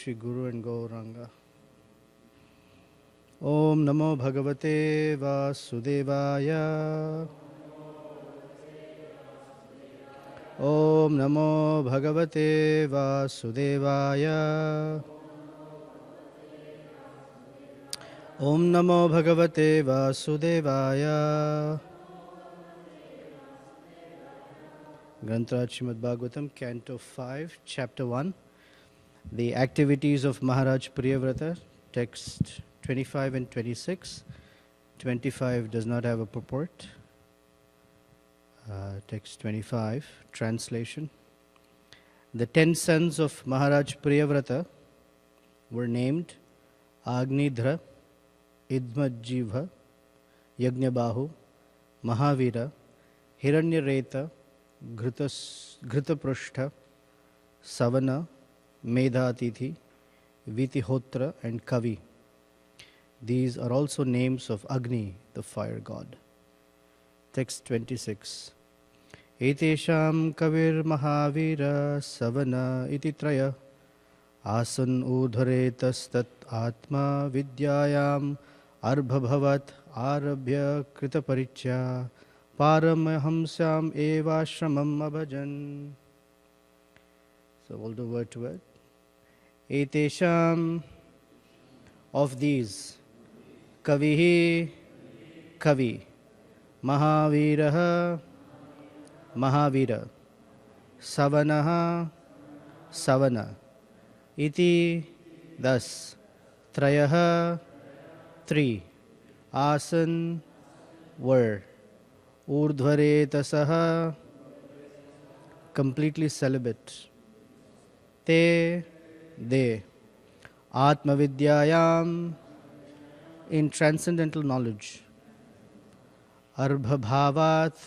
Shri Guru and Gauranga. Om Namo Bhagavate Vasudevaya. Om Namo Bhagavate Vasudevaya. Om Namo Bhagavate Vasudevaya. Grantaraj Srimad Bhagavatam, Canto 5, Chapter 1. The activities of Maharaj Priyavrata, text 25 and 26. 25 does not have a purport. Text 25, translation. The 10 sons of Maharaj Priyavrata were named Agnidhra, Idmajjivha, Yajnabahu, Mahavira, Hiranyareta, Ghritaprushtha, Savana, Medhatithi, Vitihotra and Kavi. These are also names of Agni, the fire god. Text 26. Etesham Kavir Mahavira Savana iti traya Asan udharetastat atma vidyayam arbhabhavat arabhya kritaparichya Paramahamsyam evashramam abhajan. So we'll do word to word. Etesham, of these, Kavihi, Kavi, Mahaviraha, Mahavira, Savanaha, Savana, Iti, thus, Trayaha, three, Asan, were, Urdhvaretasaha, completely celibate, Te, they, Atmavidyayam, in transcendental knowledge, Arbhabhavat,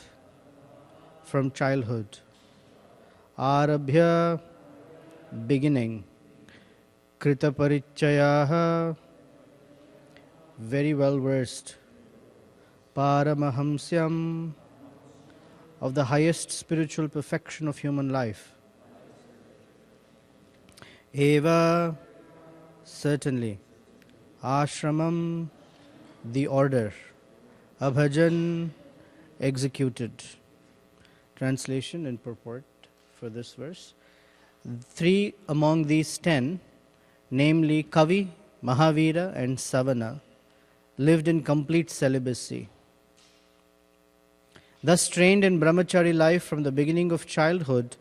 from childhood, Arabhya, beginning, Kritaparichayaha, very well versed, Paramahamsyam, of the highest spiritual perfection of human life, Eva, certainly, Ashramam, the order, Abhajan, executed. Translation and purport for this verse. 3 among these 10, namely Kavi, Mahavira and Savana, lived in complete celibacy. Thus trained in brahmachari life from the beginning of childhood,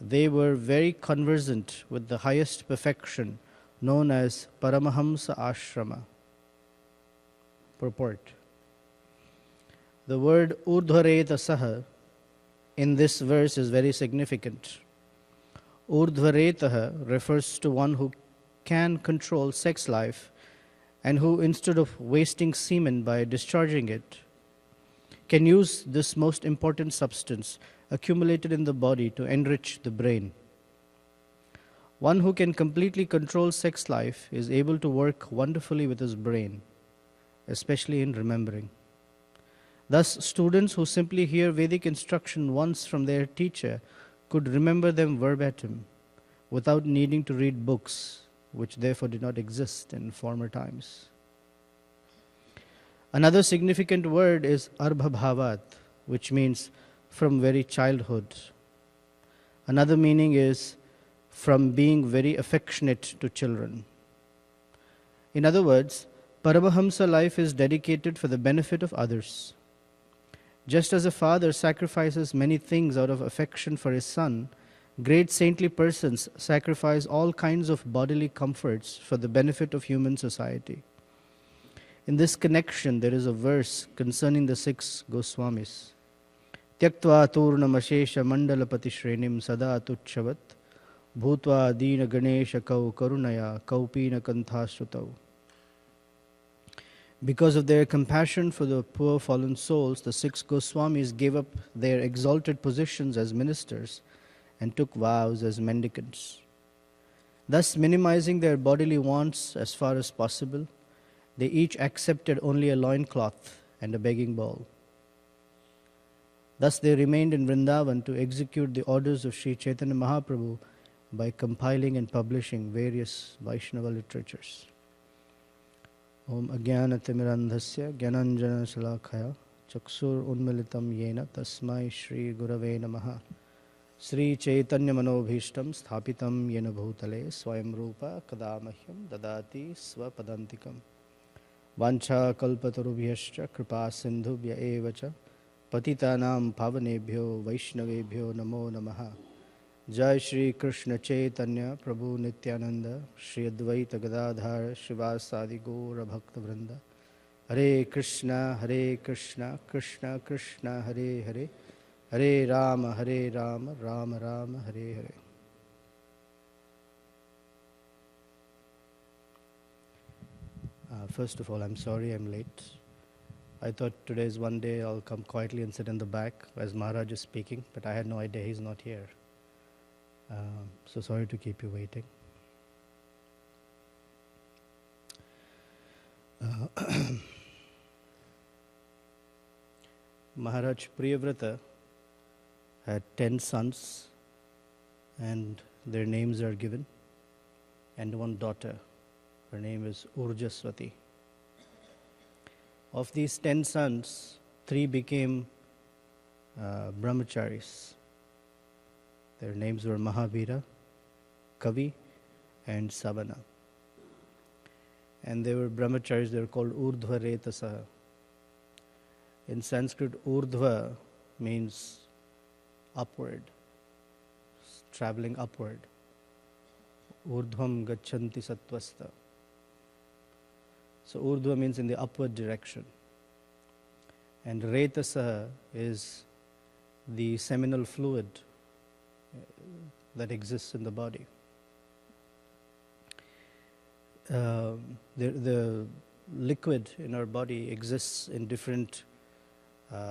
they were very conversant with the highest perfection known as Paramahamsa Ashrama. Purport. The word Urdhvaretasaha in this verse is very significant. Urdhvaretaha refers to one who can control sex life and who, instead of wasting semen by discharging it, can use this most important substance accumulated in the body to enrich the brain. One who can completely control sex life is able to work wonderfully with his brain, especially in remembering. Thus, students who simply hear Vedic instruction once from their teacher could remember them verbatim without needing to read books, which therefore did not exist in former times. Another significant word is Arbhabhavat, which means from very childhood. Another meaning is from being very affectionate to children. In other words, Paramahamsa life is dedicated for the benefit of others. Just as a father sacrifices many things out of affection for his son, great saintly persons sacrifice all kinds of bodily comforts for the benefit of human society. In this connection, there is a verse concerning the 6 Goswamis. Tyaktva turnamashesha mandalapati shrenim sada atuchavat bhutva dina ganesha kau karunaya kaupina kanthasrutau. Because of their compassion for the poor fallen souls, the 6 Goswamis gave up their exalted positions as ministers and took vows as mendicants. Thus, minimizing their bodily wants as far as possible, they each accepted only a loincloth and a begging bowl. Thus they remained in Vrindavan to execute the orders of Sri Chaitanya Mahaprabhu by compiling and publishing various Vaishnava literatures. Om Ajnanatimirandhasya Gyananjana Shalakaya Chaksur Unmilitam Yena Tasmai Shri Gurave Namaha Sri Chaitanya Manobhishtam Sthapitam Yena Bhutale Swayam Rupa Kadamahyam Dadati Swapadantikam Vancha Kalpatarubhyascha Kripa Sindhubhya Evacha Patitanam Pavanebhyo Vaishnavebhyo Namo Namaha Jai Shri Krishna Chaitanya Prabhu Nityananda Shri Advaita Gadadhar Shivasadi Gaura Bhakta Vrinda Hare Krishna Krishna Krishna Hare Hare Hare Rama Rama Rama Hare Hare. First of all, I'm sorry I'm late. I thought today's one day I'll come quietly and sit in the back as Maharaj is speaking, but I had no idea he's not here. So sorry to keep you waiting. Maharaj Priyavrata had 10 sons, and their names are given, and one daughter. Her name is Urjaswati. Of these 10 sons, 3 became brahmacharis. Their names were Mahavira, Kavi, and Savana. And they were brahmacharis, they were called Urdhva Retasa. In Sanskrit, Urdhva means upward, traveling upward. Urdhvam gachanti sattvasta. So Urdhva means in the upward direction. And Retasa is the seminal fluid that exists in the body. The liquid in our body exists in different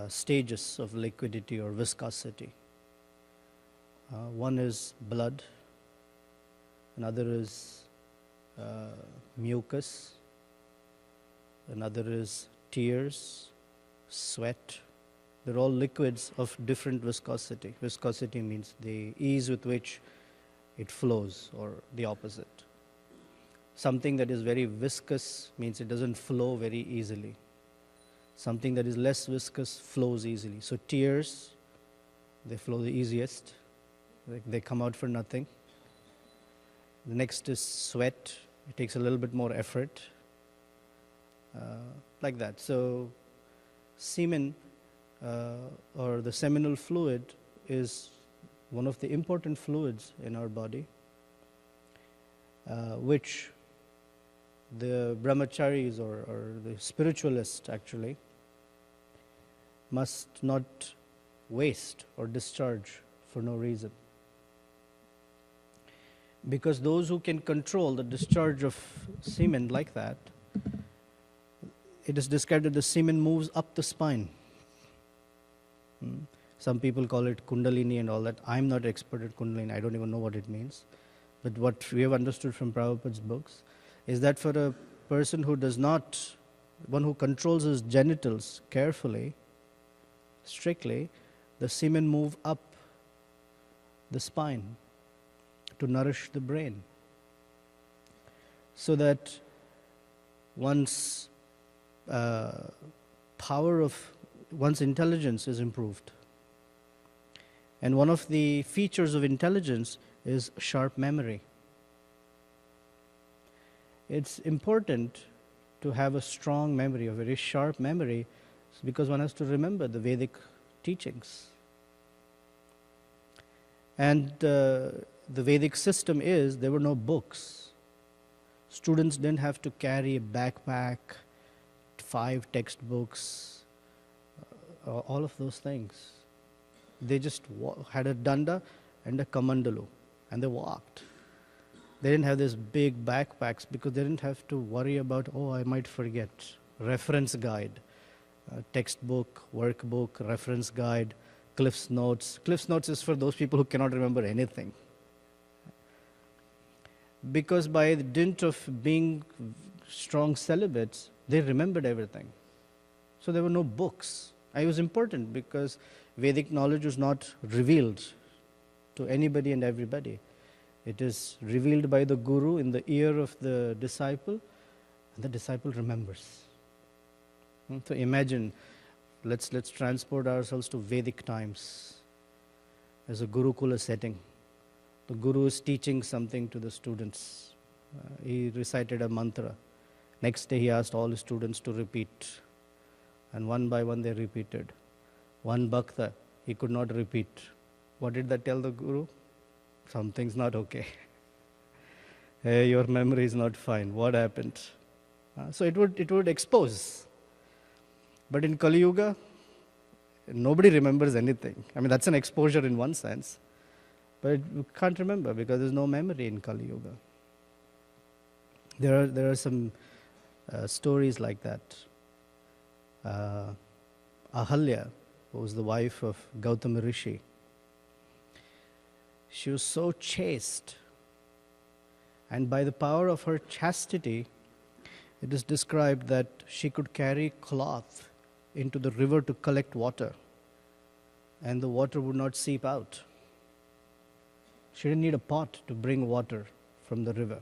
stages of liquidity or viscosity. One is blood, another is mucus, another is tears, sweat. They're all liquids of different viscosity. Viscosity means the ease with which it flows, or the opposite. Something that is very viscous means it doesn't flow very easily. Something that is less viscous flows easily. So tears, they flow the easiest. They come out for nothing. The next is sweat. It takes a little bit more effort. Like that. So semen or the seminal fluid is one of the important fluids in our body, which the brahmacharis or the spiritualists actually must not waste or discharge for no reason. Because those who can control the discharge of semen like that, it is described that the semen moves up the spine. Some people call it Kundalini and all that. I'm not expert at Kundalini. I don't even know what it means. But what we have understood from Prabhupada's books is that for a person who does not, one who controls his genitals carefully, strictly, the semen move up the spine to nourish the brain, so that one's power of one's intelligence is improved. And one of the features of intelligence is sharp memory. It's important to have a strong memory, a very sharp memory, because one has to remember the Vedic teachings. And the Vedic system is, there were no books. Students didn't have to carry a backpack, 5 textbooks, all of those things. They just had a danda and a kamandalu, and they walked. They didn't have these big backpacks because they didn't have to worry about, I might forget. Reference guide, textbook, workbook, reference guide, Cliff's Notes. Cliff's Notes is for those people who cannot remember anything. Because by the dint of being strong celibates, they remembered everything. So there were no books. It was important because Vedic knowledge was not revealed to anybody and everybody. It is revealed by the Guru in the ear of the disciple, and the disciple remembers. So imagine, let's transport ourselves to Vedic times as a Gurukula setting. The Guru is teaching something to the students. He recited a mantra. Next day he asked all his students to repeat. And one by one they repeated. One Bhakta, he could not repeat. What did that tell the Guru? Something's not okay. Hey, your memory is not fine. What happened? So it would expose. But in Kali Yuga, nobody remembers anything. I mean, that's an exposure in one sense. But you can't remember because there's no memory in Kali Yuga. There are some stories like that. Ahalya, who was the wife of Gautama Rishi, she was so chaste, and by the power of her chastity, it is described that she could carry cloth into the river to collect water, and the water would not seep out. She didn't need a pot to bring water from the river.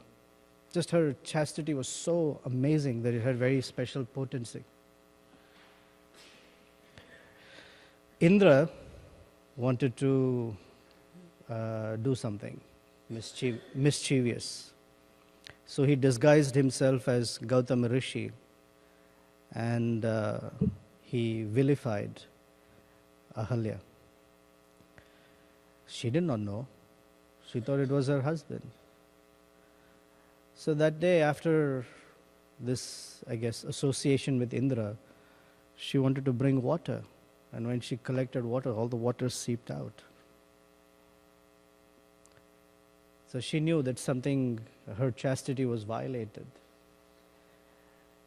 Just her chastity was so amazing that it had very special potency. Indra wanted to do something mischievous. So he disguised himself as Gautama Rishi and he vilified Ahalya. She did not know. She thought it was her husband. So that day, after this, I guess, association with Indra, she wanted to bring water. And when she collected water, all the water seeped out. So she knew that her chastity was violated.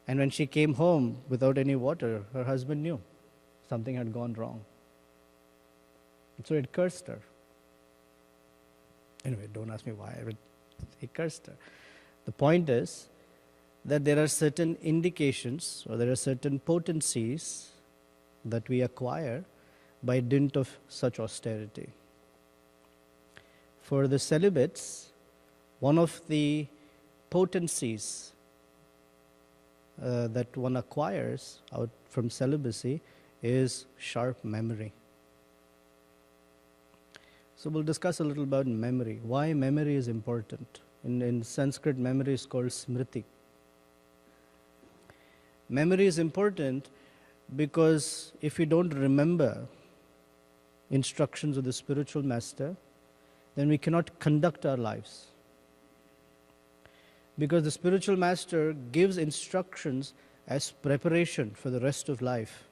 And when she came home without any water, her husband knew something had gone wrong. And so it cursed her. Anyway, don't ask me why, but he cursed her. The point is that there are certain indications or there are certain potencies that we acquire by dint of such austerity. For the celibates, one of the potencies that one acquires out from celibacy is sharp memory. So we'll discuss a little about memory, why memory is important. In Sanskrit, memory is called smriti. Memory is important because if we don't remember instructions of the spiritual master, then we cannot conduct our lives. Because the spiritual master gives instructions as preparation for the rest of life.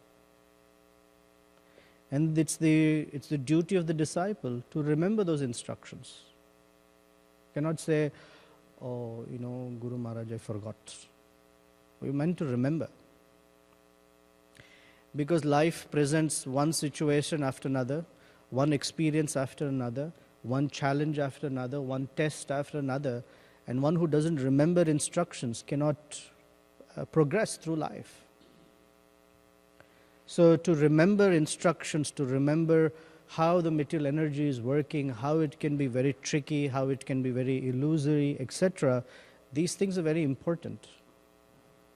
And it's the duty of the disciple to remember those instructions. You cannot say, oh, Guru Maharaj, I forgot. We're meant to remember. Because life presents one situation after another, one experience after another, one challenge after another, one test after another, and one who doesn't remember instructions cannot progress through life. So to remember instructions, to remember how the material energy is working, how it can be very tricky, how it can be very illusory, etc., these things are very important.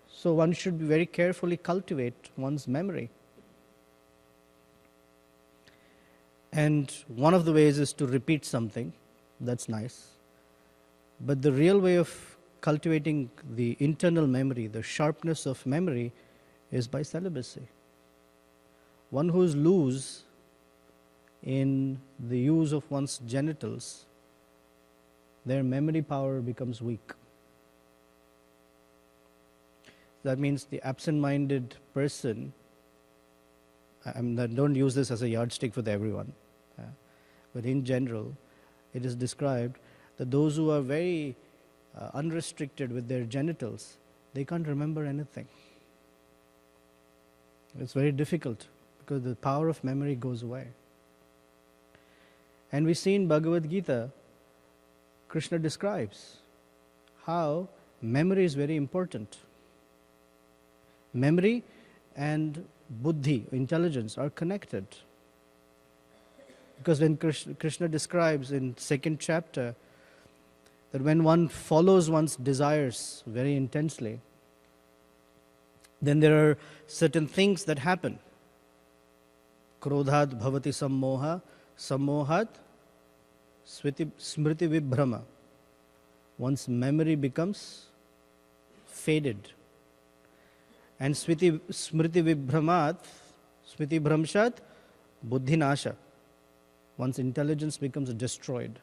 So one should very carefully cultivate one's memory. And one of the ways is to repeat something. That's nice. But the real way of cultivating the internal memory, the sharpness of memory, is by celibacy. One who is loose in the use of one's genitals, their memory power becomes weak. That means the absent-minded person, don't use this as a yardstick for everyone, but in general, it is described that those who are very unrestricted with their genitals, they can't remember anything. It's very difficult because the power of memory goes away. And we see in Bhagavad Gita, Krishna describes how memory is very important. Memory and buddhi, intelligence, are connected. Because when Krishna describes in 2nd chapter that when one follows one's desires very intensely, then there are certain things that happen. Krodhat bhavati sammoha, sammohat smriti vibhrama. One's memory becomes faded. And smriti vibhramat, smriti bhramshat, buddhi nasha. One's intelligence becomes destroyed.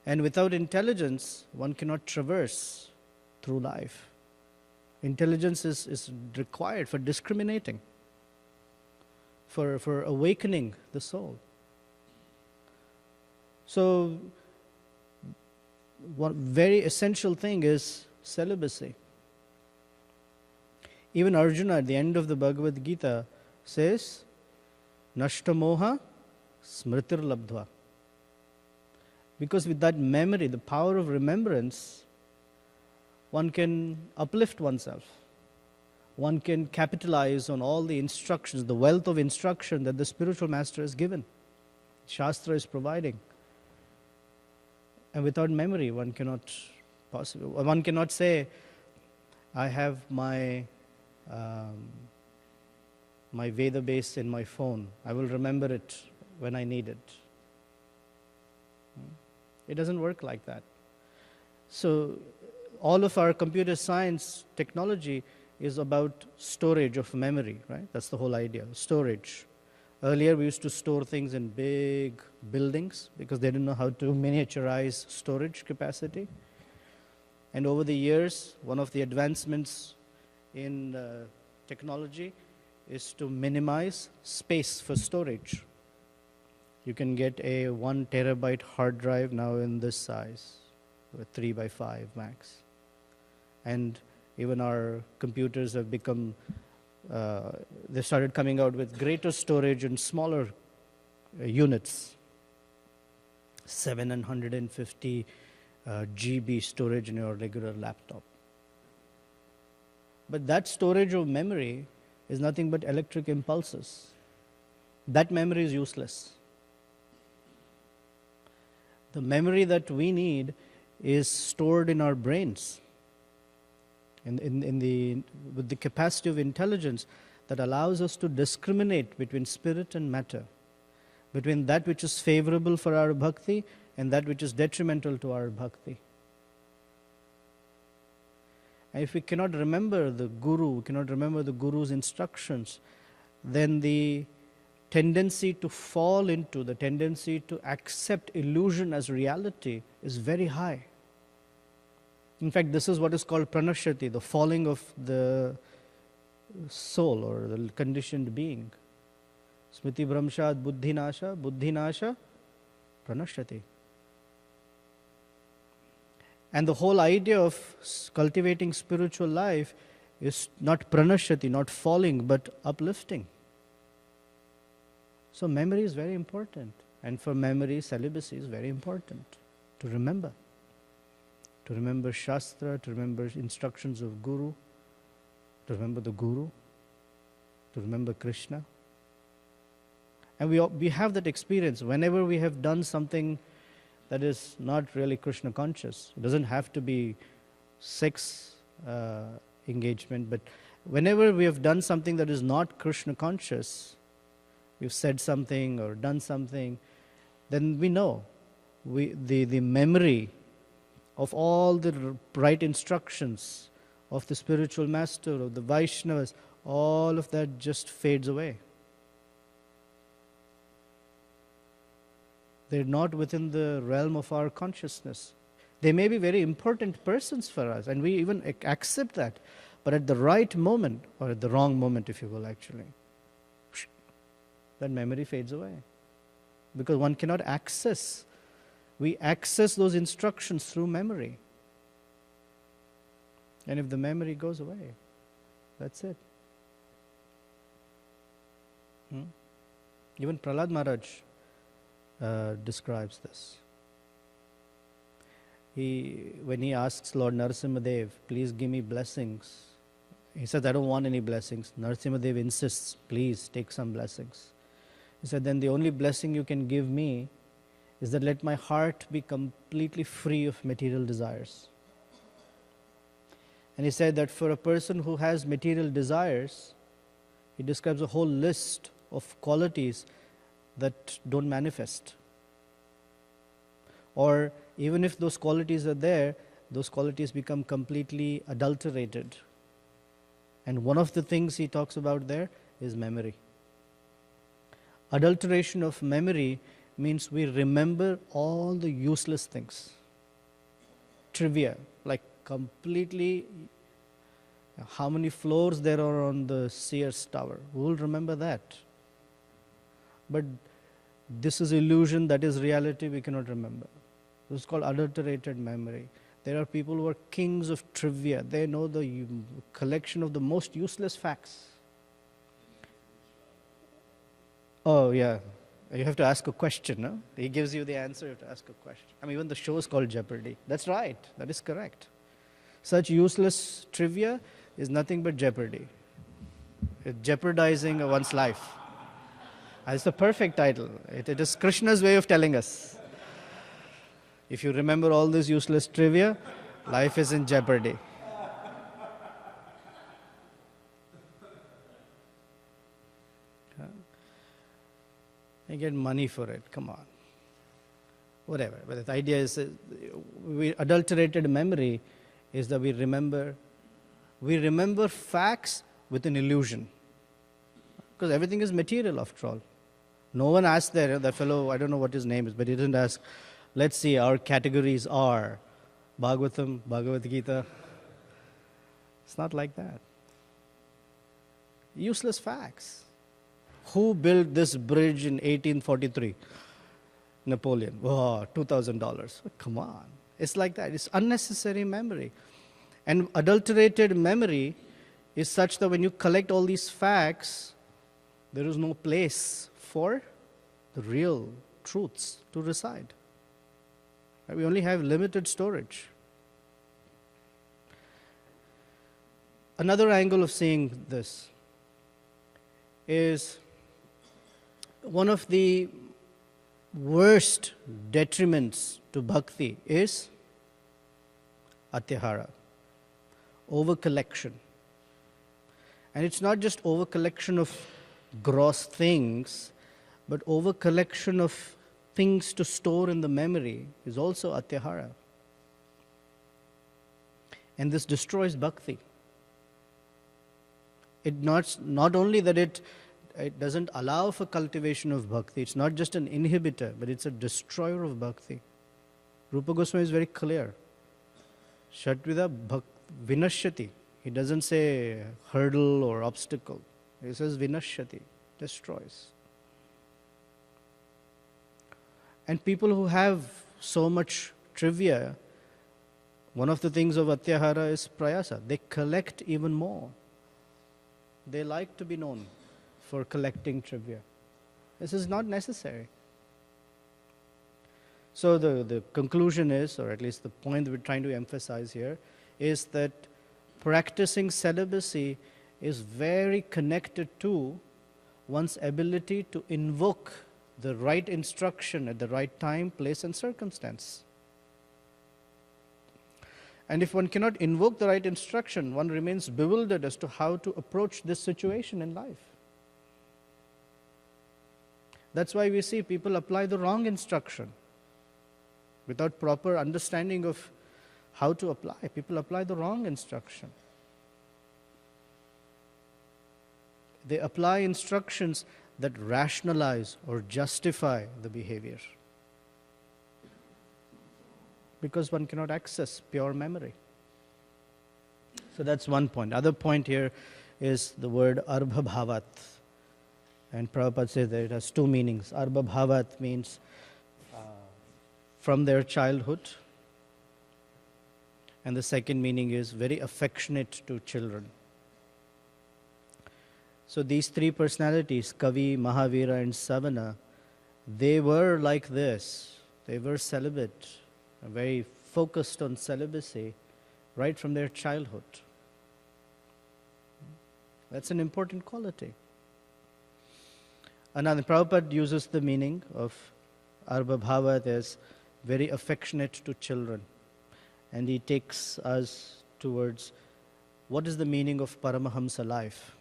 And without intelligence, one cannot traverse through life. Intelligence is required for discriminating, for awakening the soul. So, one very essential thing is celibacy. Even Arjuna at the end of the Bhagavad Gita says, Nashta moha smritir labdhva. Because with that memory, the power of remembrance, one can uplift oneself. One can capitalize on all the instructions, the wealth of instruction that the spiritual master has given. Shastra is providing. And without memory, one cannot say, I have my Veda base in my phone. I will remember it when I need it. It doesn't work like that. So all of our computer science technology is about storage of memory, right? That's the whole idea, storage. Earlier we used to store things in big buildings because they didn't know how to miniaturize storage capacity. And over the years, one of the advancements in technology is to minimize space for storage. You can get a 1 terabyte hard drive now in this size, with 3 by 5 max. And even our computers have become, they started coming out with greater storage and smaller units, 750 GB storage in your regular laptop. But that storage of memory is nothing but electric impulses. That memory is useless. The memory that we need is stored in our brains, with the capacity of intelligence that allows us to discriminate between spirit and matter, between that which is favorable for our bhakti and that which is detrimental to our bhakti. And if we cannot remember the Guru, we cannot remember the Guru's instructions, then the tendency to fall into, the tendency to accept illusion as reality is very high. In fact, this is what is called pranashyati, the falling of the soul or the conditioned being. Smriti bhramshat buddhi nasha pranashyati. And the whole idea of cultivating spiritual life is not pranashyati, not falling, but uplifting. So memory is very important. And for memory, celibacy is very important to remember. To remember Shastra, to remember instructions of Guru, to remember the Guru, to remember Krishna. And we have that experience whenever we have done something that is not really Krishna conscious. It doesn't have to be sex engagement, but whenever we have done something that is not Krishna conscious, we've said something or done something, then we know the memory of all the right instructions of the spiritual master, of the Vaishnavas, all of that just fades away. They're not within the realm of our consciousness. They may be very important persons for us, and we even accept that. But at the right moment, or at the wrong moment, if you will, actually, that memory fades away. Because one cannot access. We access those instructions through memory. And if the memory goes away, that's it. Even Prahlad Maharaj describes this. When he asks Lord Narasimhadev, please give me blessings, he says, I don't want any blessings. Narasimhadev insists, please take some blessings. He said, then the only blessing you can give me is that let my heart be completely free of material desires. And he said that for a person who has material desires, he describes a whole list of qualities that don't manifest. Or even if those qualities are there, those qualities become completely adulterated. And one of the things he talks about there is memory. Adulteration of memory means we remember all the useless things. Trivia, like completely how many floors there are on the Sears Tower. Who will remember that? But this is illusion, that is reality, we cannot remember. This is called adulterated memory. There are people who are kings of trivia. They know the collection of the most useless facts. Oh, yeah. You have to ask a question, no? He gives you the answer, you have to ask a question. I mean, even the show is called Jeopardy. That's right. That is correct. Such useless trivia is nothing but jeopardy. It's jeopardizing one's life. It's the perfect title. It is Krishna's way of telling us. If you remember all this useless trivia, life is in jeopardy. You get money for it, come on. Whatever. But the idea is, adulterated memory is that we remember facts with an illusion. Because everything is material after all. No one asked there, the fellow, I don't know what his name is, but he didn't ask, let's see, our categories are Bhagavatam, Bhagavad Gita. It's not like that. Useless facts. Who built this bridge in 1843? Napoleon. Oh, $2,000. Come on. It's like that. It's unnecessary memory. And adulterated memory is such that when you collect all these facts, there is no place for the real truths to reside. We only have limited storage. Another angle of seeing this is one of the worst detriments to bhakti is atyahara, over-collection. And it's not just over-collection of gross things, but over-collection of things to store in the memory is also atyahara. And this destroys bhakti. It not only that it doesn't allow for cultivation of bhakti, it's not just an inhibitor, but it's a destroyer of bhakti. Rupa Goswami is very clear. Shatvida vinashyati. He doesn't say hurdle or obstacle. He says vinashyati, destroys. And people who have so much trivia, one of the things of atyahara is prayasa. They collect even more. They like to be known for collecting trivia. This is not necessary. So the conclusion is, or at least the point that we're trying to emphasize here, is that practicing celibacy is very connected to one's ability to invoke the right instruction at the right time, place, and circumstance. And if one cannot invoke the right instruction, one remains bewildered as to how to approach this situation in life. That's why we see people apply the wrong instruction without proper understanding of how to apply. People apply the wrong instruction. They apply instructions that rationalize or justify the behavior, because one cannot access pure memory. So that's one point. Other point here is the word arbha bhavat. And Prabhupada says that it has two meanings. Arbha bhavat means from their childhood. And the second meaning is very affectionate to children. So these three personalities, Kavi, Mahavira, and Savana, they were like this. They were celibate, very focused on celibacy right from their childhood. That's an important quality. Another, Prabhupada uses the meaning of Arbha is very affectionate to children. And he takes us towards what is the meaning of Paramahamsa life.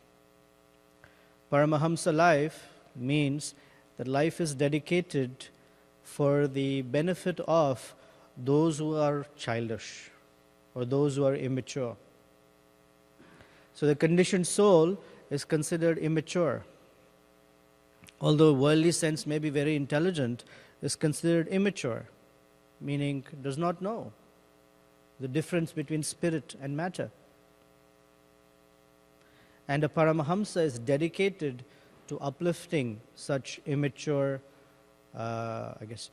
Paramahamsa life means that life is dedicated for the benefit of those who are childish or those who are immature. So the conditioned soul is considered immature. Although worldly sense may be very intelligent, is considered immature, meaning does not know the difference between spirit and matter. And a Paramahamsa is dedicated to uplifting such immature,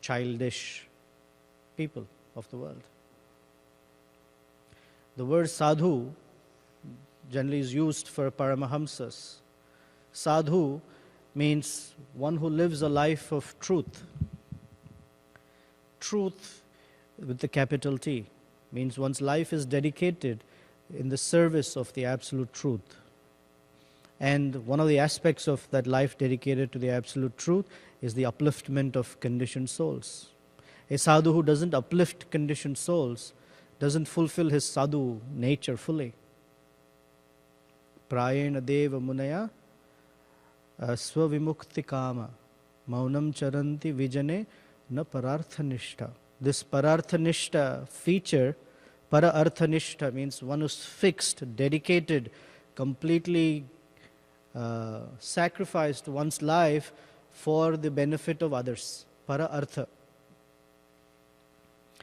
childish people of the world. The word sadhu generally is used for Paramahamsas. Sadhu means one who lives a life of truth. Truth with the capital T means one's life is dedicated in the service of the absolute truth. And one of the aspects of that life dedicated to the absolute truth is the upliftment of conditioned souls. A sadhu who doesn't uplift conditioned souls doesn't fulfill his sadhu nature fully. Prayena deva munaya svavimukti kama maunam charanti vijane na pararthanishta. This pararthanishta feature, para-arthanishta means one who's fixed, dedicated, completely sacrificed one's life for the benefit of others. Para-artha.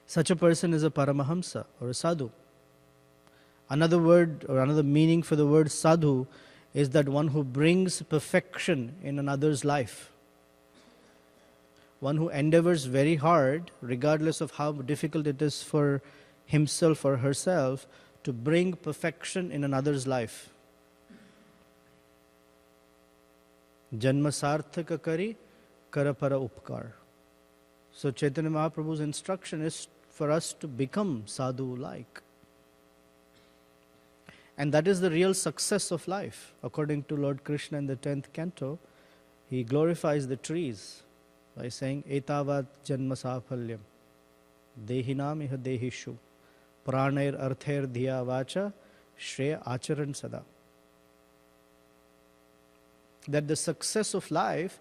Such a person is a Paramahamsa or a sadhu. Another word or another meaning for the word sadhu is that one who brings perfection in another's life. One who endeavors very hard, regardless of how difficult it is for himself or herself, to bring perfection in another's life. Janma sarthaka kari karapara upkar. So Chaitanya Mahaprabhu's instruction is for us to become sadhu-like. And that is the real success of life. According to Lord Krishna in the 10th canto, he glorifies the trees by saying, Etavat janma safalyam, dehinam iha dehishu, pranair arthair dhiya vacha, shreya acharan sada. That the success of life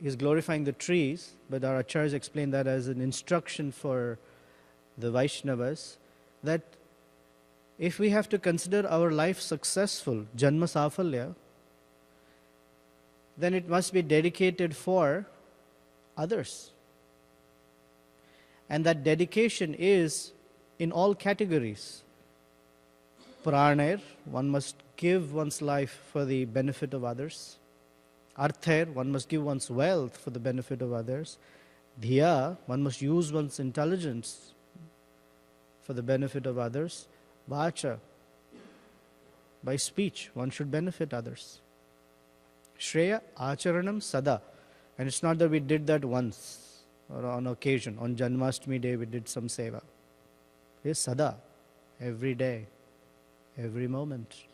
is glorifying the trees, but our acharyas explain that as an instruction for the Vaishnavas, that if we have to consider our life successful, janma safalya, then it must be dedicated for others. And that dedication is in all categories. Pranair, one must give one's life for the benefit of others. Arthair, one must give one's wealth for the benefit of others. Dhiya, one must use one's intelligence for the benefit of others. Vacha, by speech, one should benefit others. Shreya acharanam sada. And it's not that we did that once or on occasion. On Janmashtami day we did some seva. It's sada, every day, every moment.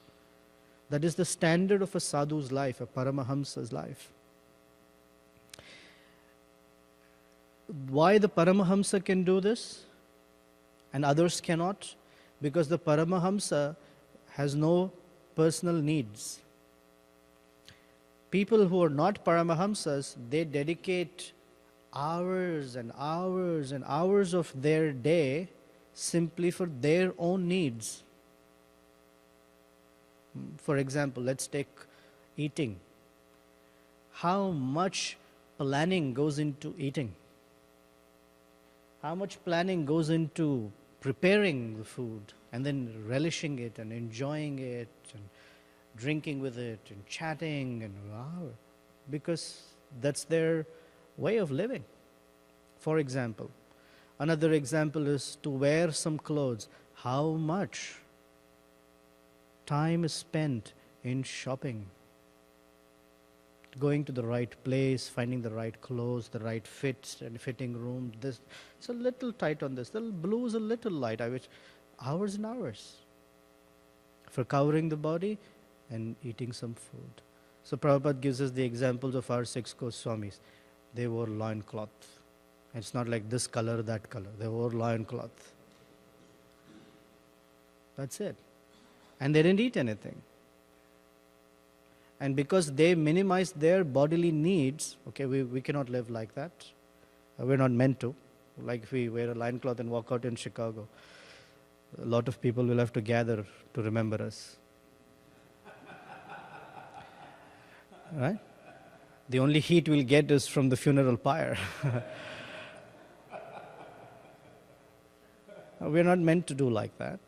That is the standard of a sadhu's life, a Paramahamsa's life. Why the Paramahamsa can do this and others cannot? Because the Paramahamsa has no personal needs. People who are not Paramahamsas, they dedicate hours and hours and hours of their day simply for their own needs. For example, let's take eating. How much planning goes into eating? How much planning goes into preparing the food and then relishing it and enjoying it and drinking with it and chatting and wow, because that's their way of living. For example, another example is to wear some clothes. How much time is spent in shopping, going to the right place, finding the right clothes, the right fits and fitting room. This it's a little tight on this. The blue is a little light. I wish hours and hours for covering the body and eating some food. So Prabhupada gives us the examples of our 6 Goswamis. They wore loincloth. It's not like this color, that color. They wore loincloth. That's it. And they didn't eat anything. And because they minimized their bodily needs, okay, we cannot live like that. We're not meant to. Like if we wear a loincloth and walk out in Chicago, a lot of people will have to gather to remember us. Right? The only heat we'll get is from the funeral pyre. We're not meant to do like that.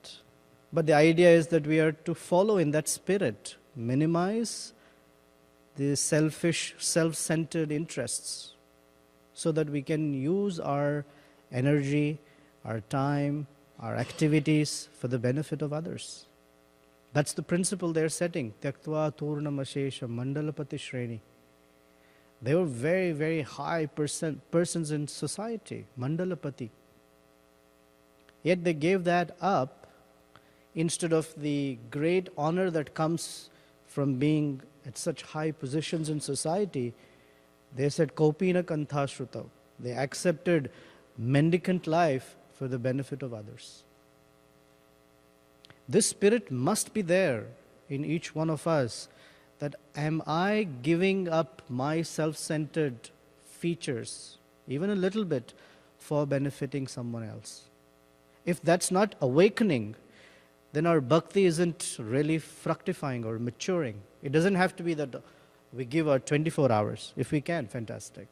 But the idea is that we are to follow in that spirit, minimize the selfish, self-centered interests so that we can use our energy, our time, our activities for the benefit of others. That's the principle they're setting. Tyaktva turnamashesha mandalapati shreni. They were very, very high persons in society, mandalapati. Yet they gave that up instead of the great honor that comes from being at such high positions in society. They said, Kopina kanthashruta. They accepted mendicant life for the benefit of others. This spirit must be there in each one of us, that am I giving up my self-centered features, even a little bit, for benefiting someone else? If that's not awakening, then our bhakti isn't really fructifying or maturing. It doesn't have to be that we give our 24 hours. If we can, fantastic.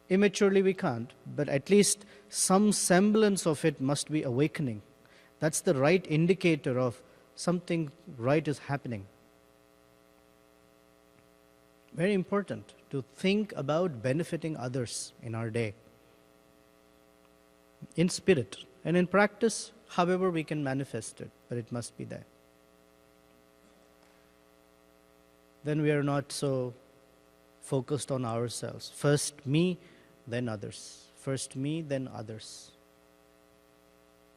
Immaturely we can't, but at least some semblance of it must be awakening. That's the right indicator of something right is happening. Very important to think about benefiting others in our day. In spirit and in practice, however we can manifest it, but it must be there. Then we are not so focused on ourselves. First me, then others. First me, then others.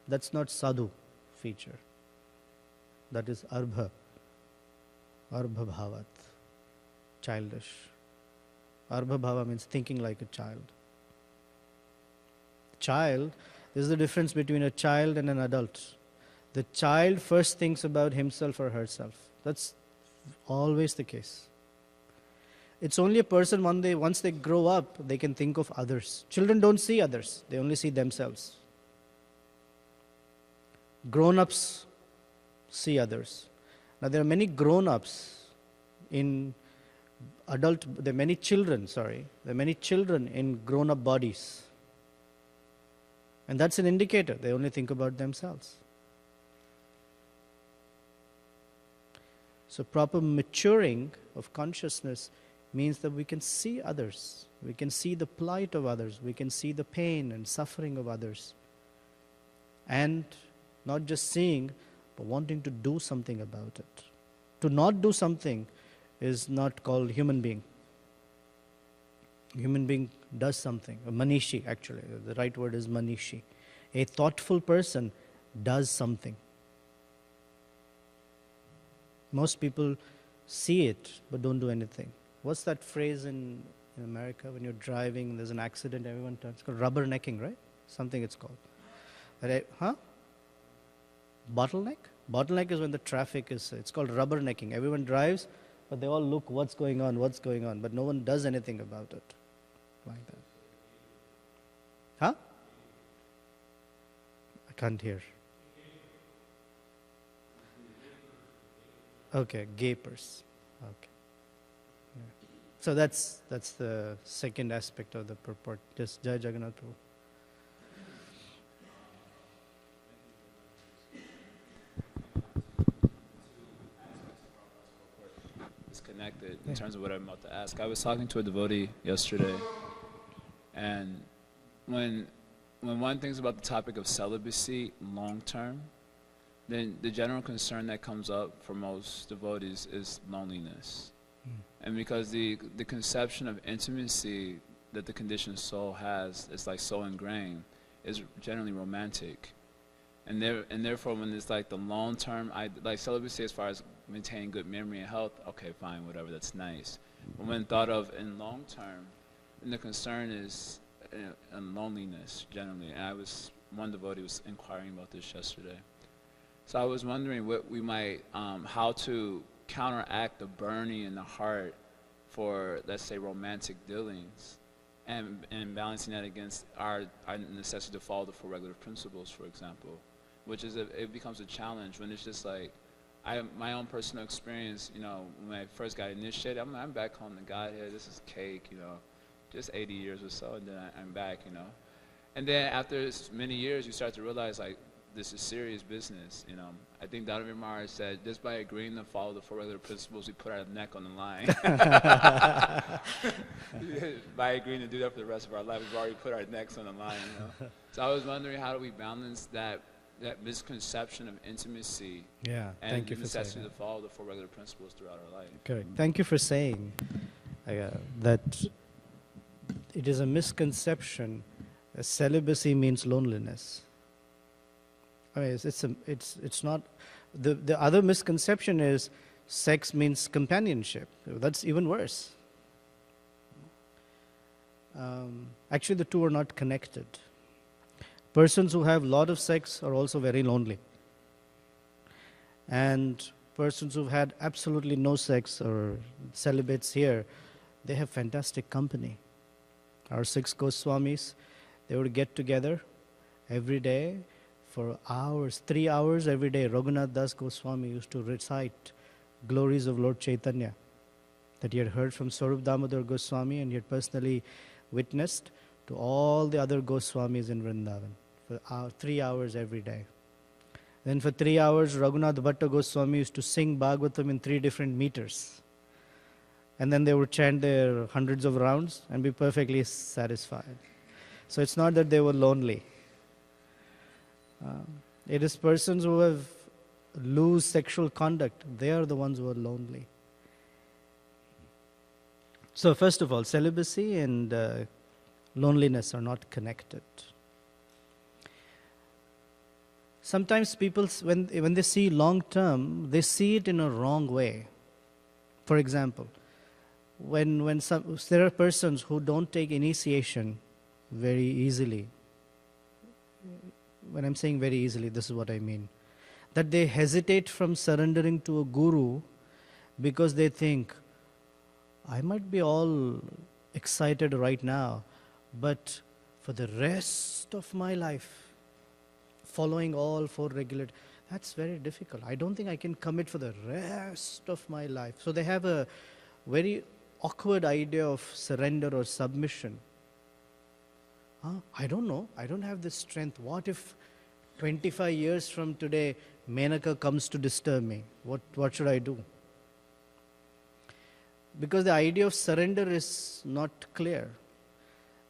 That's not sadhu feature. That is arbha bhavat, childish. Arbha bhava means thinking like a child. Child, there's the difference between a child and an adult. The child first thinks about himself or herself. That's always the case. It's only a person once they grow up, they can think of others. Children don't see others, they only see themselves. Grown-ups see others. Now there are many grown-ups in there are many children in grown-up bodies. And that's an indicator. They only think about themselves. So proper maturing of consciousness means that we can see others. We can see the plight of others. We can see the pain and suffering of others. And not just seeing, but wanting to do something about it. To not do something is not called human being. Human being does something. A manishi, actually. The right word is manishi. A thoughtful person does something. Most people see it, but don't do anything. What's that phrase in America when you're driving, there's an accident, everyone turns? It's called rubbernecking, right? Something it's called. Bottleneck? Bottleneck is when the traffic is, it's called rubbernecking. Everyone drives, but they all look what's going on, but no one does anything about it. Like that. Huh? I can't hear. Okay, gapers. Okay. Yeah. So that's the second aspect of the purport. Just Jai Jagannath Prabhu. It's connected in terms of what I'm about to ask. I was talking to a devotee yesterday, and when one thinks about the topic of celibacy long term, then the general concern that comes up for most devotees is loneliness. And because the conception of intimacy that the conditioned soul has, it's like so ingrained, is generally romantic. And therefore when it's like the long term, like celibacy as far as maintaining good memory and health, okay, fine, whatever, that's nice. But when thought of in long term, then the concern is and loneliness generally. And one devotee was inquiring about this yesterday. So I was wondering what we might, how to counteract the burning in the heart for, let's say, romantic dealings, and balancing that against our necessity to follow the four regular principles, for example, which is it becomes a challenge when it's just like, my own personal experience, when I first got initiated, I'm back home to Godhead, this is cake, just 80 years or so, and then I'm back, And then after many years, you start to realize, like, this is serious business, I think Dharma Maharaj said, just by agreeing to follow the four regular principles, we put our neck on the line. By agreeing to do that for the rest of our life, we've already put our necks on the line, So I was wondering, how do we balance that misconception of intimacy and the necessity to follow the four regular principles throughout our life? Correct. Thank you for saying that it is a misconception. Celibacy means loneliness. I mean, it's not. The other misconception is sex means companionship. That's even worse. Actually, the two are not connected. Persons who have a lot of sex are also very lonely. And persons who've had absolutely no sex or celibates here, they have fantastic company. Our 6 Goswamis, they would get together every day for hours, 3 hours every day. Raghunath Das Goswami used to recite glories of Lord Chaitanya that he had heard from Swarup Damodar Goswami and he had personally witnessed to all the other Goswamis in Vrindavan for 3 hours every day. Then for 3 hours, Raghunath Bhatta Goswami used to sing Bhagavatam in 3 different meters. And then they would chant their hundreds of rounds and be perfectly satisfied. So it's not that they were lonely. It is persons who have loose sexual conduct. They are the ones who are lonely. So first of all, celibacy and loneliness are not connected. Sometimes people, when they see long term, they see it in a wrong way. For example, when there are persons who don't take initiation very easily. When I'm saying very easily, this is what I mean. That they hesitate from surrendering to a guru because they think, I might be all excited right now, but for the rest of my life, following all 4 regular, that's very difficult. I don't think I can commit for the rest of my life. So they have a very awkward idea of surrender or submission. I don't know. I don't have the strength. What if 25 years from today, Menaka comes to disturb me? What should I do? Because the idea of surrender is not clear.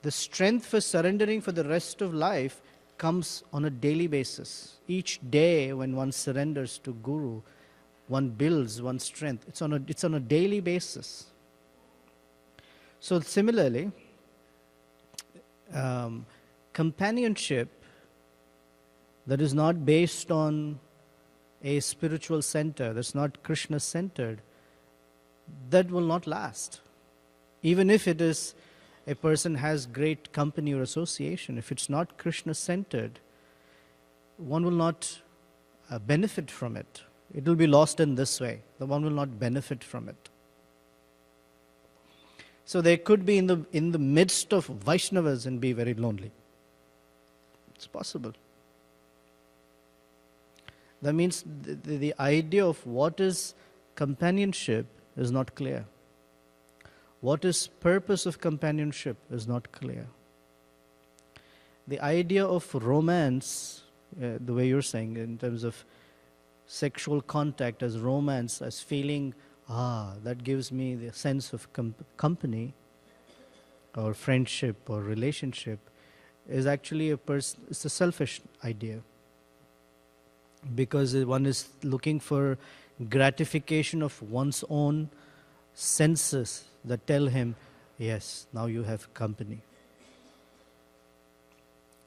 The strength for surrendering for the rest of life comes on a daily basis. Each day when one surrenders to Guru, one builds one's strength. It's on a daily basis. So similarly, companionship that is not based on a spiritual center, that's not Krishna-centered, that will not last. Even if it is a person has great company or association, if it's not Krishna-centered, one will not benefit from it. It will be lost in this way. The one will not benefit from it. So they could be in the midst of Vaishnavas and be very lonely. It's possible. That means the idea of what is companionship is not clear. What is purpose of companionship is not clear. The idea of romance, the way you're saying, in terms of sexual contact as romance, as feeling, that gives me the sense of company or friendship or relationship, is actually it's a selfish idea. Because one is looking for gratification of one's own senses that tell him, yes, now you have company.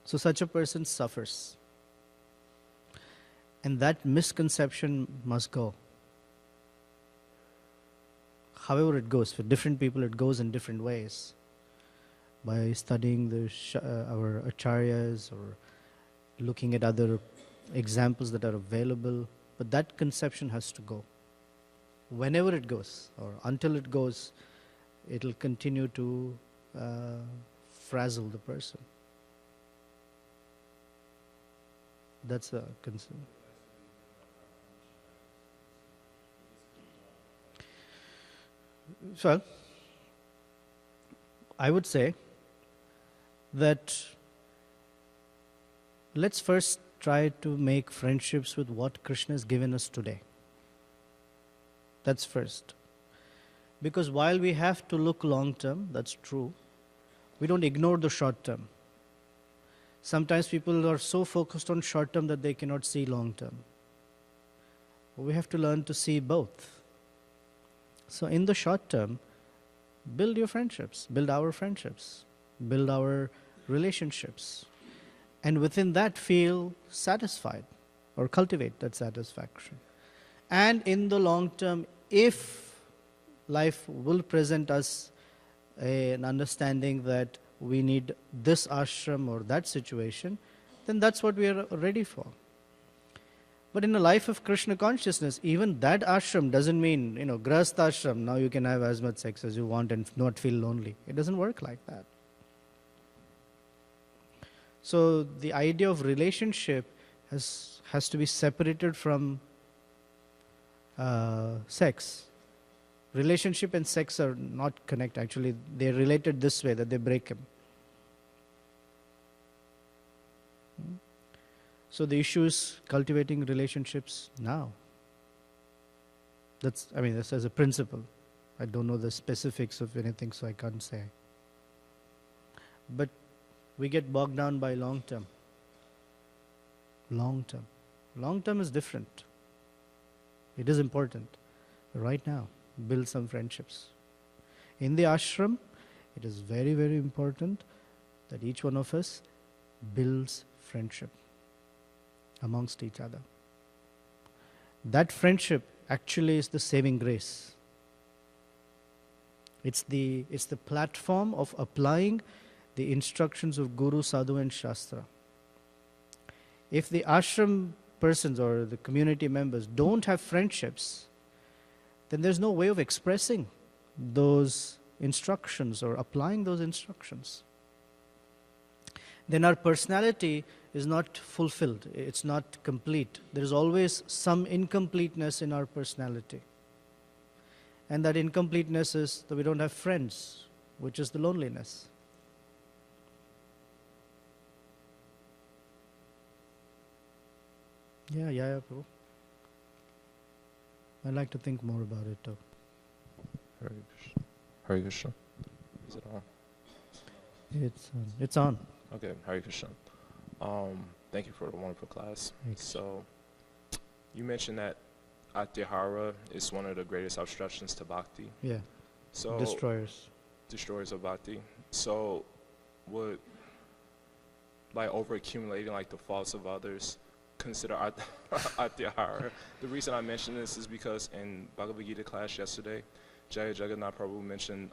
So such a person suffers. And that misconception must go. However it goes, for different people it goes in different ways. by studying our acharyas or looking at other examples that are available. But that conception has to go. Whenever it goes, or until it goes, it'll continue to frazzle the person. That's a concern. So, I would say that let's first try to make friendships with what Krishna has given us today. That's first. Because while we have to look long term, that's true, we don't ignore the short term. Sometimes people are so focused on short term that they cannot see long term. We have to learn to see both. So in the short term, build your friendships, build our friendships, build our relationships. And within that, feel satisfied or cultivate that satisfaction. And in the long term, if life will present us an understanding that we need this ashram or that situation, then that's what we are ready for. But in a life of Krishna consciousness, even that ashram doesn't mean, grahastha ashram, now you can have as much sex as you want and not feel lonely. It doesn't work like that. So the idea of relationship has to be separated from sex. Relationship and sex are not connected. Actually, they're related this way, that they break them. So the issue is cultivating relationships now. That's as a principle. I don't know the specifics of anything, so I can't say. But we get bogged down by long term. Long term. Long term is different. It is important. Right now, build some friendships. In the ashram, it is very, very important that each one of us builds friendship amongst each other. That friendship actually is the saving grace. It's the platform of applying the instructions of Guru, Sadhu and Shastra. If the ashram persons or the community members don't have friendships, then there's no way of expressing those instructions or applying those instructions. Then our personality is not fulfilled, it's not complete. There is always some incompleteness in our personality. And that incompleteness is that we don't have friends, which is the loneliness. Yeah, bro. I'd like to think more about it too. Hare Krishna. Is it on? It's on. Okay, Hare Krishna. Thank you for the wonderful class. Thanks. So, you mentioned that Atyahara is one of the greatest obstructions to bhakti. Yeah. So destroyers of bhakti. So, would over accumulating the faults of others consider Atyahara? The reason I mention this is because in Bhagavad Gita class yesterday, Jaya Jagannath Prabhu mentioned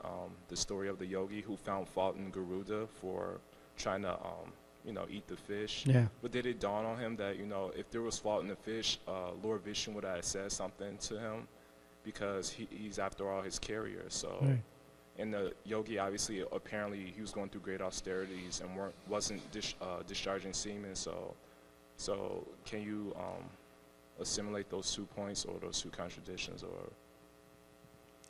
the story of the yogi who found fault in Garuda for trying to eat the fish. Yeah. But did it dawn on him that if there was fault in the fish, Lord Vishnu would have said something to him, because he's after all his carrier. So, right. And the yogi apparently he was going through great austerities and wasn't discharging semen. So can you assimilate those 2 points or those 2 contradictions? Or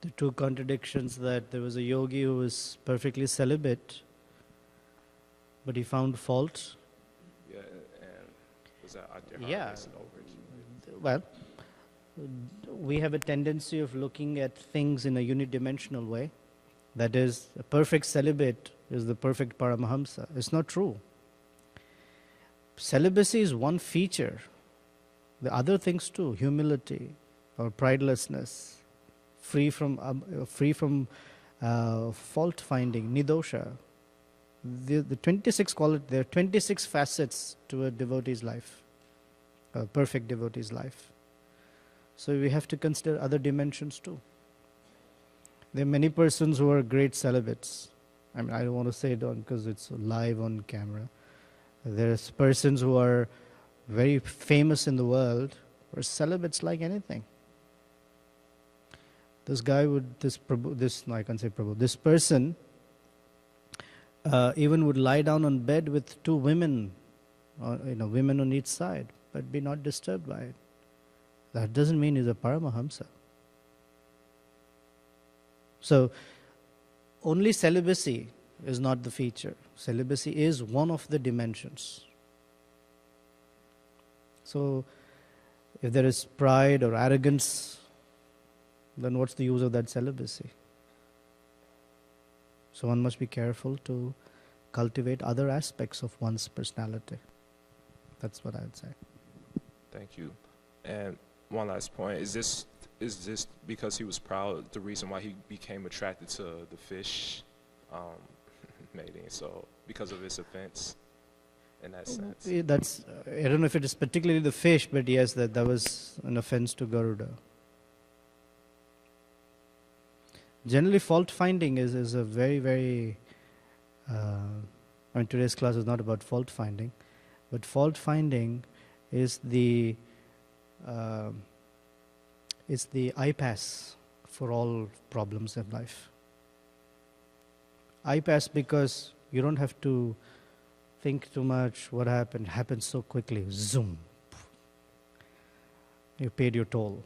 the 2 contradictions, that there was a yogi who was perfectly celibate, but he found fault. Yeah, and was that Atyahara? Yeah. Well, we have a tendency of looking at things in a unidimensional way. That is, a perfect celibate is the perfect Paramahamsa. It's not true. Celibacy is one feature. The other things too, humility or pridelessness, free from fault finding, nidosha. The 26 there are 26 facets to a devotee's life, a perfect devotee's life. So we have to consider other dimensions too. There are many persons who are great celibates, I mean, I don't want to say it on because it's live on camera. There's persons who are very famous in the world who are celibates like anything. This guy would, this person even would lie down on bed with two women, or, women on each side, but be not disturbed by it. That doesn't mean he's a Paramahamsa. So, only celibacy is not the feature. Celibacy is one of the dimensions. So, if there is pride or arrogance, then what's the use of that celibacy? So one must be careful to cultivate other aspects of one's personality. That's what I would say. Thank you. And one last point, is this because he was proud the reason why he became attracted to the fish mating? So because of his offense in that sense? That's, I don't know if it is particularly the fish, but yes, that was an offense to Garuda. Generally, fault finding is a very, very, today's class is not about fault finding, but fault finding is the iPass for all problems in life. iPass because you don't have to think too much. What happened? It happens so quickly. Zoom. You paid your toll.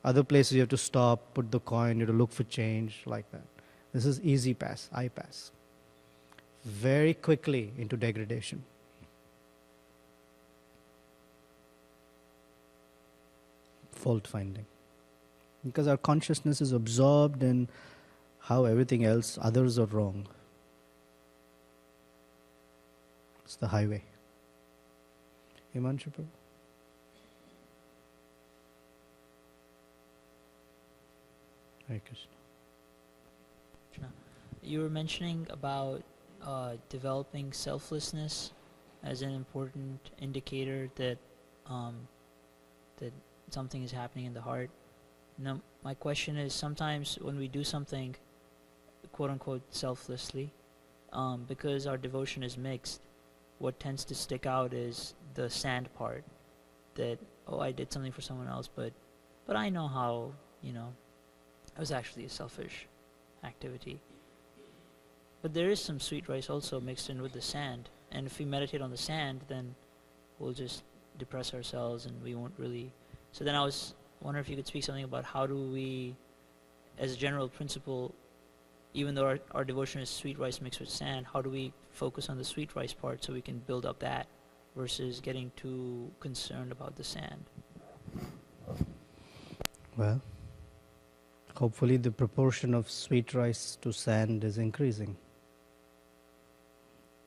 Other places you have to stop, put the coin, you have to look for change, like that. This is easy pass, iPass. Very quickly into degradation. Fault finding. Because our consciousness is absorbed in how everything else, others are wrong. It's the highway. Himanshu Prabhu? Hare Krishna. You were mentioning about developing selflessness as an important indicator that that something is happening in the heart. Now, my question is, sometimes when we do something, quote unquote, selflessly, because our devotion is mixed, what tends to stick out is the sand part. That, oh, I did something for someone else, but I know how, it was actually a selfish activity. But there is some sweet rice also mixed in with the sand. And if we meditate on the sand, then we'll just depress ourselves and we won't really... So then I was wondering if you could speak something about how do we, as a general principle, even though our devotion is sweet rice mixed with sand, how do we focus on the sweet rice part so we can build up that versus getting too concerned about the sand? Well, hopefully the proportion of sweet rice to sand is increasing.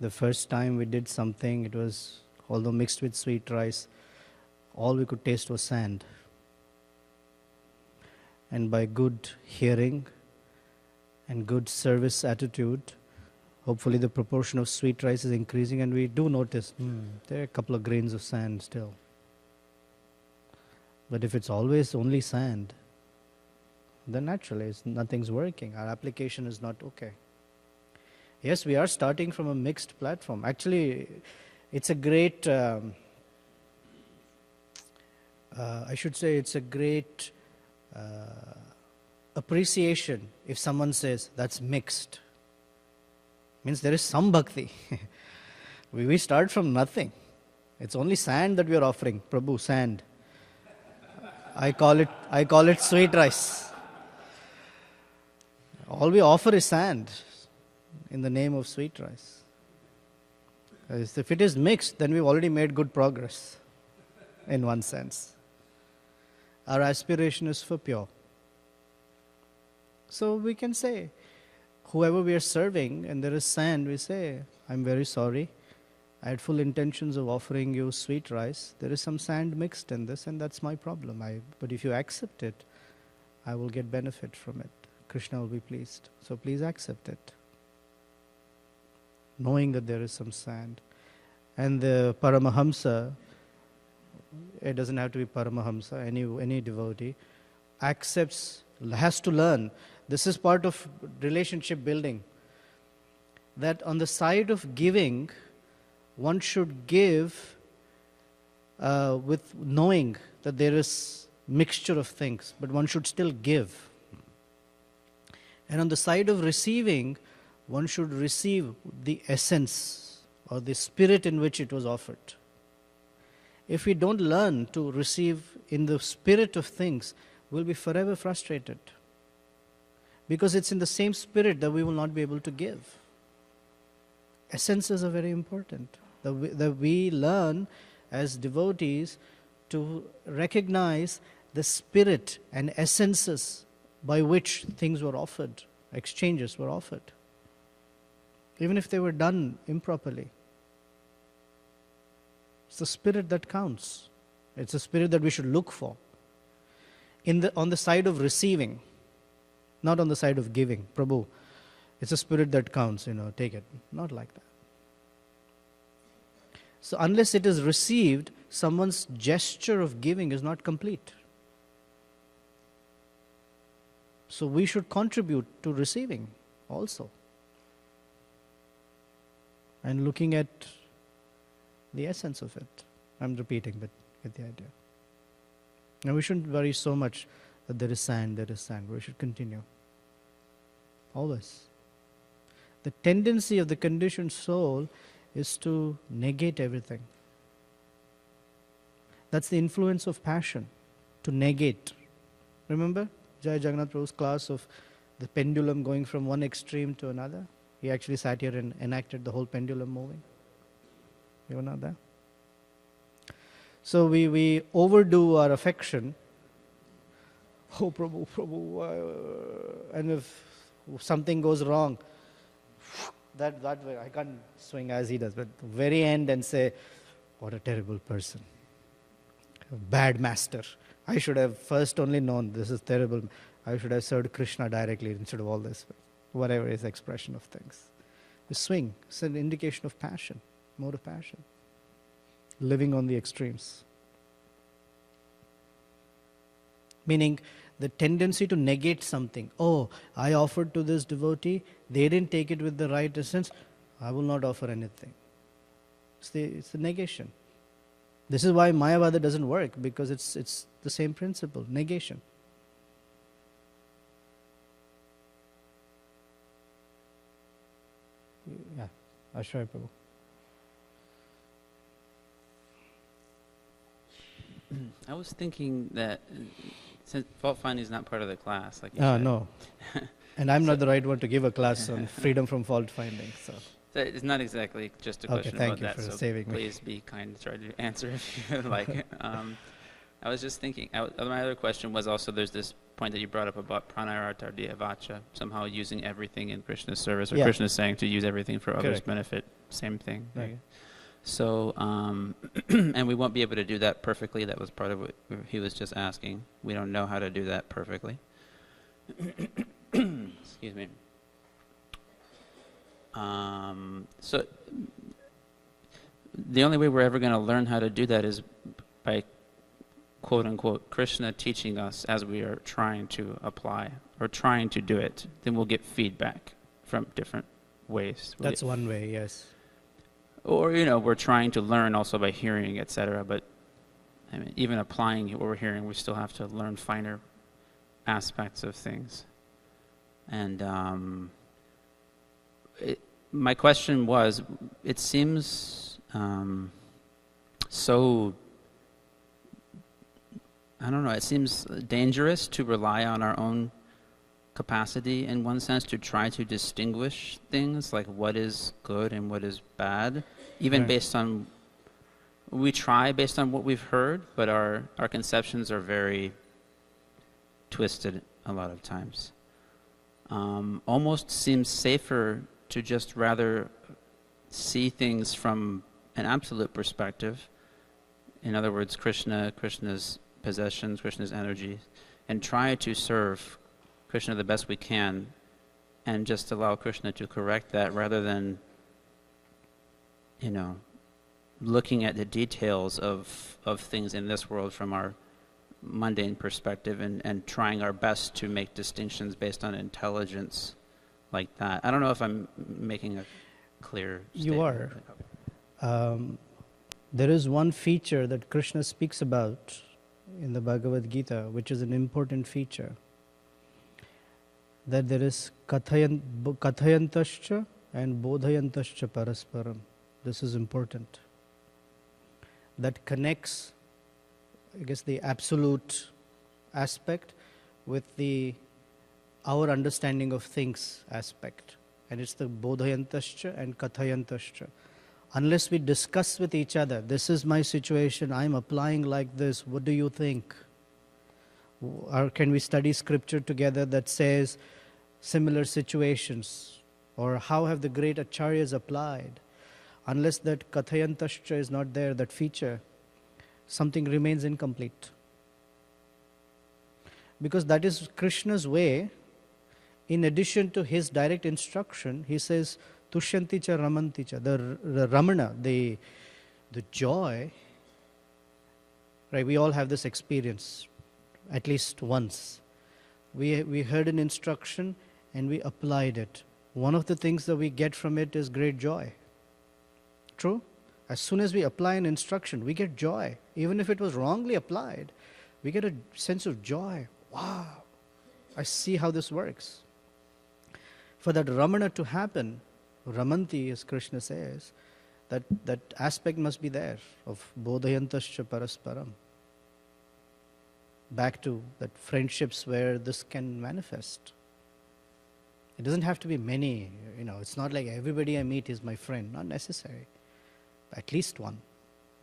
The first time we did something, it was, although mixed with sweet rice, all we could taste was sand. And by good hearing and good service attitude, hopefully the proportion of sweet rice is increasing, and we do notice there are a couple of grains of sand still. But if it's always only sand, then naturally nothing's working. Our application is not okay. Yes, we are starting from a mixed platform. Actually, it's a great, I should say it's a great appreciation if someone says, that's mixed. Means there is some bhakti. We start from nothing. It's only sand that we are offering. Prabhu, sand. I call it sweet rice. All we offer is sand in the name of sweet rice. If it is mixed, then we've already made good progress in one sense. Our aspiration is for pure. So we can say, whoever we are serving and there is sand, we say, I'm very sorry. I had full intentions of offering you sweet rice. There is some sand mixed in this, and that's my problem. But if you accept it, I will get benefit from it. Krishna will be pleased. So please accept it. Knowing that there is some sand. And the Paramahamsa, it doesn't have to be Paramahamsa, any devotee, accepts, has to learn. This is part of relationship building. that on the side of giving, one should give with knowing that there is mixture of things, but one should still give. And on the side of receiving, one should receive the essence or the spirit in which it was offered. If we don't learn to receive in the spirit of things, we'll be forever frustrated. Because it's in the same spirit that we will not be able to give. Essences are very important. That we learn as devotees to recognize the spirit and essences by which things were offered, exchanges were offered, even if they were done improperly. It's the spirit that counts. It's the spirit that we should look for. On the side of receiving, not on the side of giving. Prabhu, it's a spirit that counts, take it. Not like that. So unless it is received, someone's gesture of giving is not complete. So we should contribute to receiving also. And looking at the essence of it. I'm repeating, but get the idea. And we shouldn't worry so much that there is sand. We should continue. Always. The tendency of the conditioned soul is to negate everything. That's the influence of passion, to negate. Remember Jai Jagannath Prabhu's class of the pendulum going from one extreme to another? He actually sat here and enacted the whole pendulum moving. You were not there? So we overdo our affection. Oh, Prabhu, and if something goes wrong, that way I can't swing as he does, but the very end and say, what a terrible person. A bad master. I should have first only known this is terrible. I should have served Krishna directly instead of all this. Whatever is expression of things. The swing is an indication of passion, mode of passion. Living on the extremes. Meaning the tendency to negate something. Oh, I offered to this devotee, they didn't take it with the right essence, I will not offer anything. It's the negation. This is why Mayavada doesn't work, because it's the same principle, negation. Yeah, Ashray Prabhu. I was thinking that since fault finding is not part of the class, like you Ah, said. no. And I'm not the right one to give a class on freedom from fault finding. So it's not exactly just a Okay, question thank about you that, for so saving me. please be kind to try to answer if you would like. I was just thinking, my other question was also, there's this point that you brought up about pranayartardiya vacha, somehow using everything in Krishna's service, or Yeah. Krishna's saying to use everything for others' Correct. benefit, same thing. Right. So, and we won't be able to do that perfectly. That was part of what he was just asking. We don't know how to do that perfectly. Excuse me. So, the only way we're ever going to learn how to do that is by, quote unquote, Krishna teaching us as we are trying to apply or trying to do it. Then we'll get feedback from different ways. that's one way, yes. Or, we're trying to learn also by hearing, etc. But I mean, even applying what we're hearing, we still have to learn finer aspects of things. And my question was, it seems so, I don't know, it seems dangerous to rely on our own capacity in one sense to try to distinguish things, like what is good and what is bad, even Right. based on, we try based on what we've heard, but our conceptions are very twisted a lot of times. Almost seems safer to just rather see things from an absolute perspective. In other words, Krishna's possessions, Krishna's energy, and try to serve Krishna the best we can, and just allow Krishna to correct that, rather than, looking at the details of things in this world from our mundane perspective, and trying our best to make distinctions based on intelligence like that. I don't know if I'm making a clear You statement. are. There is one feature that Krishna speaks about in the Bhagavad Gita, which is an important feature. That there is kathayantascha and bodhayantascha parasparam. This is important. That connects, I guess, the absolute aspect with our understanding of things aspect. And it's the bodhayantascha and kathayantascha. Unless we discuss with each other, this is my situation, I'm applying like this, what do you think? Or can we study scripture together that says similar situations? Or how have the great acharyas applied? Unless that kathayantascha is not there, that feature, something remains incomplete. Because that is Krishna's way. In addition to his direct instruction, he says, Tushyanti cha ramanti cha. The ramana, the joy, right? We all have this experience, at least once. We heard an instruction and we applied it. One of the things that we get from it is great joy. True? As soon as we apply an instruction, we get joy. Even if it was wrongly applied, we get a sense of joy. Wow, I see how this works. For that ramana to happen, ramanti, as Krishna says, that aspect must be there of bodhayantascha parasparam. Back to that friendships where this can manifest. It doesn't have to be many, it's not like everybody I meet is my friend, not necessary. At least one,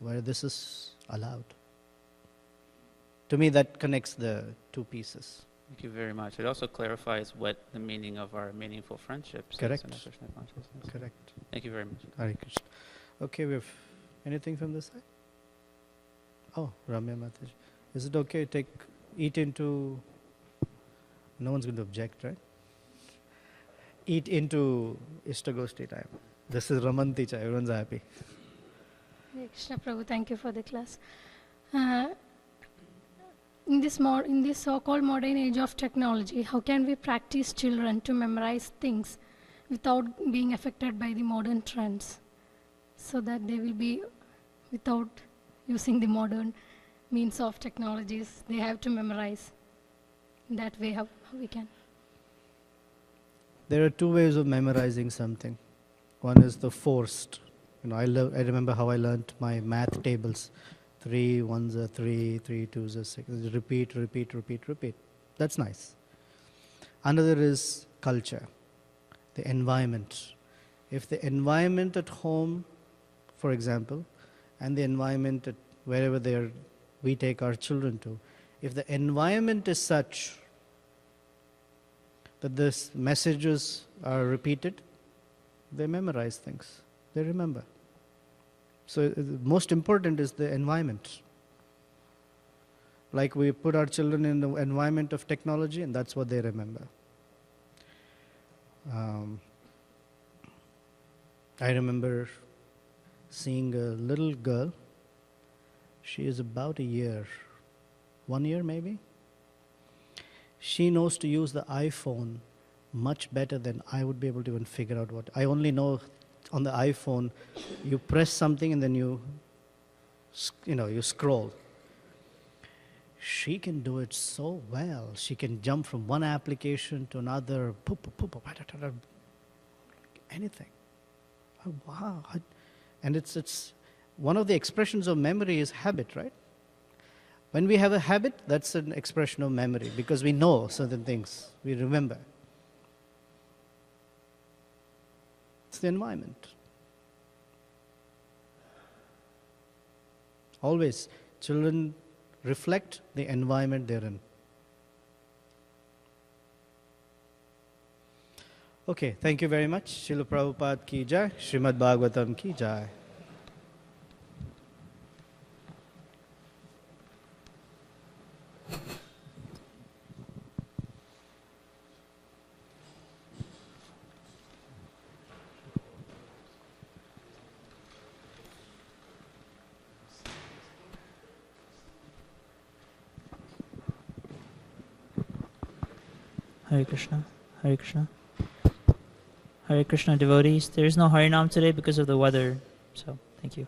where this is allowed. To me, that connects the two pieces. Thank you very much. It also clarifies what the meaning of our meaningful friendships Correct. is in our Krishna consciousness. Correct. Thank you very much. Hare Krishna. Okay, we have anything from this side? Oh, Ramya Mataji. Is it okay to eat into, no one's going to object, right? Eat into Ishtagoshti time. This is Ramanti cha, everyone's happy. Hare Krishna Prabhu, thank you for the class. In this so-called modern age of technology, how can we practice children to memorize things without being affected by the modern trends, so that they will be, without using the modern means of technologies, they have to memorize? That way, how we can? There are two ways of memorizing something. One is the forced. I remember how I learnt my math tables. 3 1s are 3, 3 2s are 6. Repeat, repeat, repeat, repeat. That's nice. Another is culture, the environment. If the environment at home, for example, and the environment at wherever we take our children to, if the environment is such that these messages are repeated, they memorize things, they remember. So the most important is the environment. Like we put our children in the environment of technology, and that's what they remember. I remember seeing a little girl. She is about 1 year maybe. She knows to use the iPhone much better than I would be able to even figure out what. I only know on the iPhone, you press something and then you scroll. She can do it so well. She can jump from one application to another, anything. Oh, wow. And it's one of the expressions of memory is habit, right? When we have a habit, that's an expression of memory because we know certain things, we remember. It's the environment. Always, children reflect the environment they're in. Okay, thank you very much. Srila Prabhupada ki jai, Srimad Bhagavatam ki jai. Hare Krishna, Hare Krishna, Hare Krishna devotees. There is no Harinam today because of the weather. So, thank you.